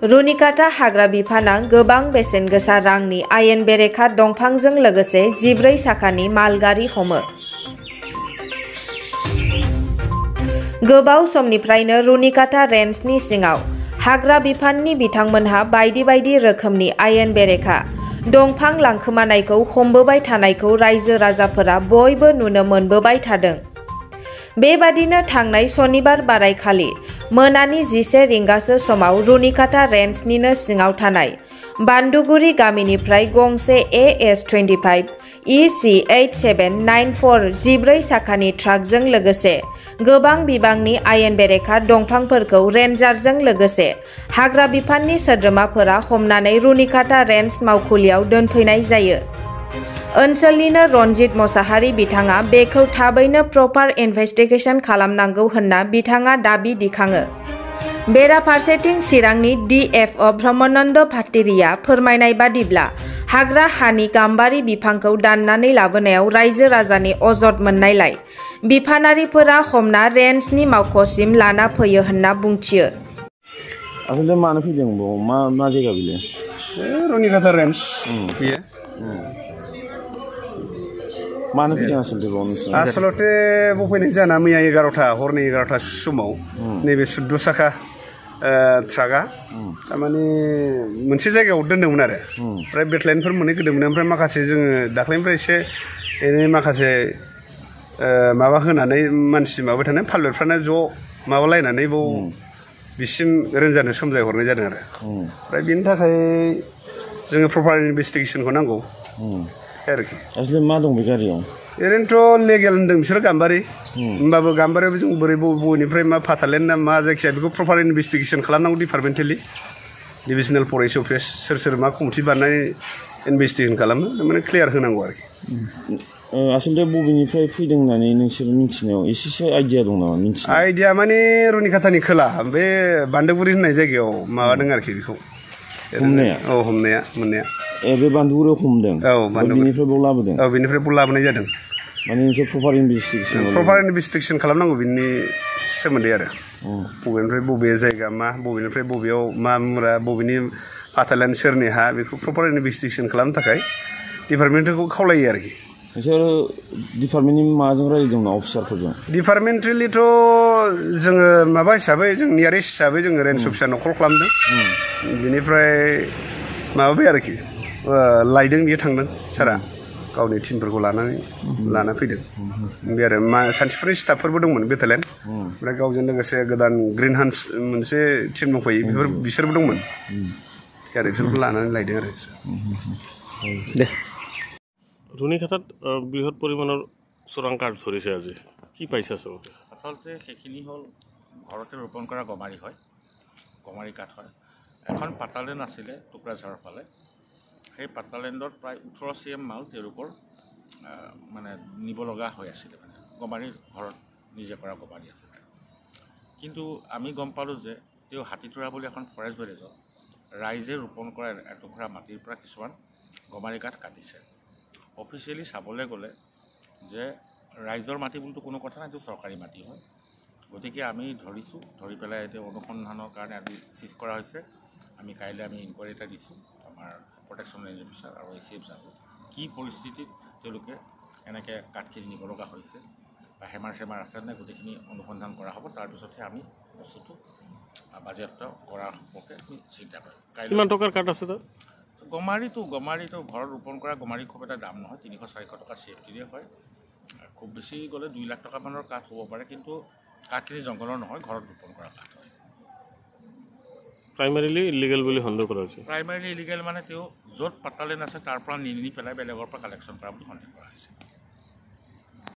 रुनिकाटा हाग्रा बिफाना गोबां बेसेन गोसा रांनि आयेन बेरेखा दंफांजों लोगोसे 14 साखानि मालगारि हमो। गोबाव समनिफ्रायनो रुनिकाटा रेन्जनि सिङाव हाग्रा बिफाननि बिथांमोनहा बायदि बायदि रोखोमनि आयेन बेरेखा दंफां लांखोमानायखौ हमबोबाय थानायखौ रायजो राजाफोरा बयबो नुनो मोनबोबाय थादों। बेबादिनो थांनाय सनिबार बारायखालि मोनानि 11 रिंगासो समाव रुनिकाटा रेन्जनिनो सिङाव थानाय बान्दुगुरि गामिनिफ्राय गंसे AS25 EC8794 14 साखानि ट्राकजों लोगोसे गोबां बिबांनि आयेन बेरेखा दंफांफोरखौ रेन्जारजों लोगोसे हाग्रा बिफाननि सोद्रोमाफोरा हमनानै रुनिकाटा रेन्ज मावखुलियाव दोनफैनाय जायो। ओनसोलनिनो रनजित मसाहारि बिथाङा बेखौ थाबैनो प्रपार इनभेस्टिगेशन खालामनांगौ होनना बिथाङा दाबि दिखाङो। बेराफारसेथिं चिरांनि DFO ब्रह्मानन्द भाटिरिया फोरमायनाय बादिब्ला हाग्रा हानि गाम्बारि बिफांखौ दाननानै लाबोनायाव रायजो राजानि अजद मोननायलाय बिफानारिफोरा हमना रेन्जनि मावख'सिम लाना फैयो होनना बुंथियो। आसलते मानो फैदों मा जायगा बिलाय? रुनिकाटा रेन्ज बियो। मानो फैदों आसलते बफैनाय जाना मैया 11टा हरनि 11टा समाव नैबे 14 साखा ट्राकआ थारमाने मोनसे जायगायाव दोनदोंमोन आरो ओमफ्राय बेटलाइनफोर मोनहैग्रोदोंमोन। ओमफ्राय माखासे जोङो दाख्लैनिफ्राय एसे एनै माखासे माबा होनानै मानसि माबाबाय थानाय पाइलटफ्रानो ज' माबालायनानै बाव बिसिम रेन्जारनो सोमजायहरनाय जादों आरो ओमफ्राय बिनि थाखाय जोङो प्रपार इनभेस्टिगेशनखौ नांगौ आरोखि। आसलते मा दं बे गारियाव? ओरैनोथ' लेगेल होन्दों बिसोरो गाम्बारि होमबाबो गाम्बारियाव जों बोरै बबेनिफ्राय मा फाथालेण्ड ना मा जायखिजाया बेखौ प्रपार इनभेस्टिगेशन खालामनांगौ डिपार्टमेन्टेलि डिभिजनेल फरेस्ट अफिस सोर मा कमिटि बानायनानै इनभेस्टिगेशन खालामो माने क्लियार होनांगौ आरोखि। आसलते बबेनिफ्राय फैदों होननानै नोंसोर मिथिनायाव एसेसो आइडिया दं नामा? आइडिया माने रुनिकाटानि खोला बे बान्दोगुरि होननाय जायगायाव माबादों आरोखि बेखौ हमनाया। औ हमनाया मोननाया बे बान्दुगुरियाव हमदों। औ बेनिफ्राय बाव लाबोदों। औ बेनिफ्राय बाव लाबोनाय जादों। माने नोंसोर प्रपार इनभेस्टिगेशन खालामनांगौ बिनि सोमोन्दै आरो बबेनिफ्राय बबे जायगा मा बबेनिफ्राय बबेयाव मा मुरा बबेनि फाथालेण्ड सोरनि हा बेखौ प्रपार इनभेस्टिगेशन खालामनो थाखाय डिपार्टमेन्टखौ खावलायो आरोखि। नोंसोर डिपार्टमेन्टनि माजों रायज्लायदोंमोन अफिसारफोरजों? डिपार्टमेन्टेलिथ' जोङो माबा हिसाबै जों नियारेस्ट हिसाबै जोङो रेन्ज अफिसारनाव कल खालामदों। बिनिफ्राय माबाबाय आरोखि लायदों बियो थांदों सारा गावनि टिमफोरखौ लाना फैदों। बे आरो सानथिफुरनि स्टाफफोरबो दंमोन बेटालियन ओमफ्राय गावजों लोगोसे गोदान ग्रिन हान्स मोनसे टिम दंफैयो बिसोरबो दंमोन आरो बिसोरखौ लानानै लायदों आरो। दे रुनिकाटाত বৃহৎ পৰিমাণৰ চোৰাং কাঠ ধৰিছে আজি কি পাইছে আচলতে? আচলতে সেইখিনি হ'ল ঘৰতে ৰোপণ কৰা গমাৰি হয়, গমাৰি কাঠ হয়। এখন পাতালেণ্ড আছিলে টুকুৰাঝাৰৰ ফালে, সেই পাতালেণ্ডত প্ৰায় 18 CM মাল তেওঁলোকৰ মানে নিব লগা হৈ আছিলে। মানে গমাৰি ঘৰত নিজে কৰা গমাৰি আছিলে। কিন্তু আমি গম পালোঁ যে তেওঁ হাতীতৰা বুলি এখন ফৰেষ্ট ভিলেজত ৰাইজে ৰোপণ কৰা এটুকুৰা মাটিৰ পৰা কিছুমান গমাৰি কাঠ কাটিছে। অফিচিয়েলি চাবলৈ গ'লে যে ৰাইজৰ মাটি বুলিতো কোনো কথা নাই, এইটো চৰকাৰী মাটি হয়। গতিকে আমি ধৰিছোঁ, ধৰি পেলাই এতিয়া অনুসন্ধানৰ কাৰণে আজি চিজ কৰা হৈছে। কাইলৈ আমি ইনকুৱাৰী এটা দিছোঁ আমাৰ প্ৰটেকশ্যন ৰেঞ্জ অফিচাৰ আৰু ACF যাব কি পৰিস্থিতিত তেওঁলোকে এনেকৈ কাঠখিনি নিব লগা হৈছে বা হেমাৰ চেমাৰ আছে নে গোটেইখিনি অনুসন্ধান কৰা হ'ব। তাৰপিছতহে আমি বস্তুটো বাজেয়াপ্ত কৰাৰ সম্পৰ্কে আমি চিন্তা কৰিম। কিমান টকাৰ কাঠ আছে তাত? গমাৰিটো ঘৰত ৰোপণ কৰা গমাৰি খুব এটা দাম নহয়, 300-400 টকা চেফটিৰে হয়। খুব বেছি গ'লে 2 লাখ টকামানৰ কাঠ হ'ব পাৰে, কিন্তু কাঠখিনি জংঘলৰ নহয়, ঘৰত ৰোপণ কৰা কাঠ হয়। প্ৰাইমাৰীলি ইলিগেল বুলি সন্দেহ কৰা হৈছে। প্ৰাইমাৰীলি ইলিগেল মানে তেওঁ য'ত পাতালেণ্ড আছে তাৰ পৰা নি পেলাই বেলেগৰ পৰা কালেকশ্যন কৰা বুলি সন্দেহ কৰা হৈছে।